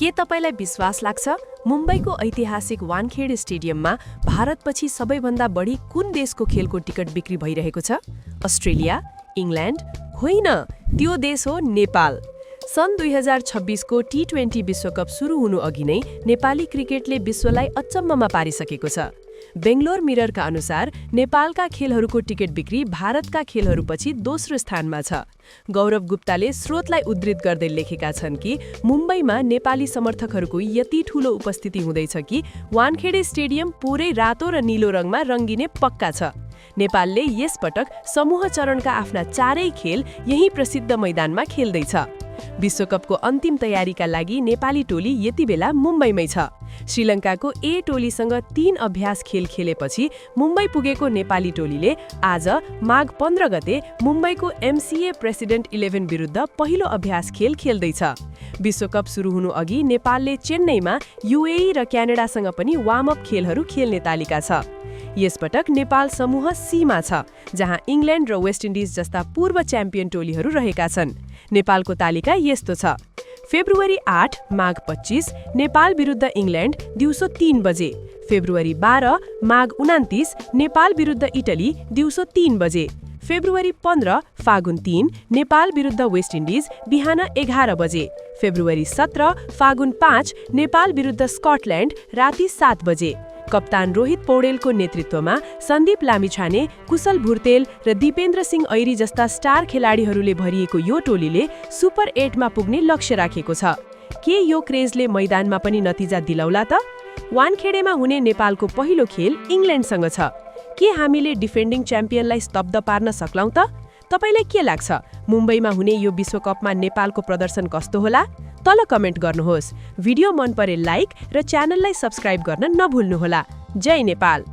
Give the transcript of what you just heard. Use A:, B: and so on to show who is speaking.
A: के तपाईलाई विश्वास लाग्छ मुम्बईको ऐतिहासिक वानखेडे स्टेडियममा भारतपछि सबैभन्दा बढी कुन देशको खेलको टिकट बिक्री भइरहेको छ? Australia, England? होइन, त्यो देश हो नेपाल। सन् 2026 को T20 विश्वकप सुरु हुनु अघि नै नेपाली क्रिकेटले विश्वलाई अचम्ममा पारिसकेको छ। बेंगलोर मिररका अनुसार नेपालका खेलहरूको टिकट बिक्री भारतका खेलहरूपछि दोस्रो स्थानमा छ। गौरव गुप्ताले स्रोतलाई उद्धृत गर्दै लेखेका छन् कि मुम्बईमा नेपाली समर्थकहरूको यति ठूलो उपस्थिति हुँदैछ कि वानखेडे स्टेडियम पुरै रातो र नीलो रङमा रङ्गिने पक्का छ। नेपालले यस पटक समूह चरणका आफ्ना चारै खेल यही प्रसिद्ध मैदानमा खेल्दैछ। विश्वकपको अन्तिम तयारीका लागि नेपाली टोली यति बेला मुम्बईमै छ। श्रीलङ्काको ए टोलीसँग 3 अभ्यास खेल खेलेपछि मुम्बई पुगेको नेपाली टोलीले आज माघ 15 गते मुम्बईको MCA प्रेसिडेन्ट 11 विरुद्ध पहिलो अभ्यास खेल खेल्दैछ। विश्वकप सुरु हुनु अघि नेपालले चेन्नईमा UAE र क्यानाडासँग पनि वार्म अप खेलहरू खेल्ने तालिका छ। यसपटक नेपाल समूह C मा छ, जहाँ इङ्ल्यान्ड र वेस्ट इन्डिज जस्ता पूर्व च्याम्पियन टोलीहरू रहेका छन्। नेपालको तालिका यस्तो छ: फेब्रुअरी 8 माघ 25 नेपाल विरुद्ध इङ्ल्यान्ड दिउँसो 3 बजे, फेब्रुअरी 12 माघ 29 नेपाल विरुद्ध इटली दिउँसो 3 बजे, फेब्रुअरी 15 फागुन 3 नेपाल विरुद्ध वेस्ट इन्डिज बिहान 11 बजे, फेब्रुअरी 17 फागुन 5 नेपाल विरुद्ध स्कटल्यान्ड राति 7 बजे। कप्तान रोहित पौडेलको नेतृत्वमा सन्दीप लामिछाने, कुशल भुर्तेल र दिपेन्द्र सिंह ऐरी जस्ता स्टार खेलाडीहरूले भरिएको यो टोलीले सुपर 8 मा पुग्ने लक्ष्य राखेको छ। के यो क्रेजले मैदानमा पनि नतिजा दिलाउला त? वानखेडेमा हुने नेपालको पहिलो खेल इङ्ल्यान्डसँग छ। के हामीले डिफेन्डिङ च्याम्पियनलाई स्तब्ध पार्न सक्लौं त? तपाईलाई के लाग्छ, मुम्बईमा हुने यो विश्वकपमा नेपालको प्रदर्शन कस्तो होला? तल कमेन्ट गर्नुहोस्। भिडियो मन परे लाइक र च्यानललाई सब्स्क्राइब गर्न नभुल्नुहोला। जय नेपाल।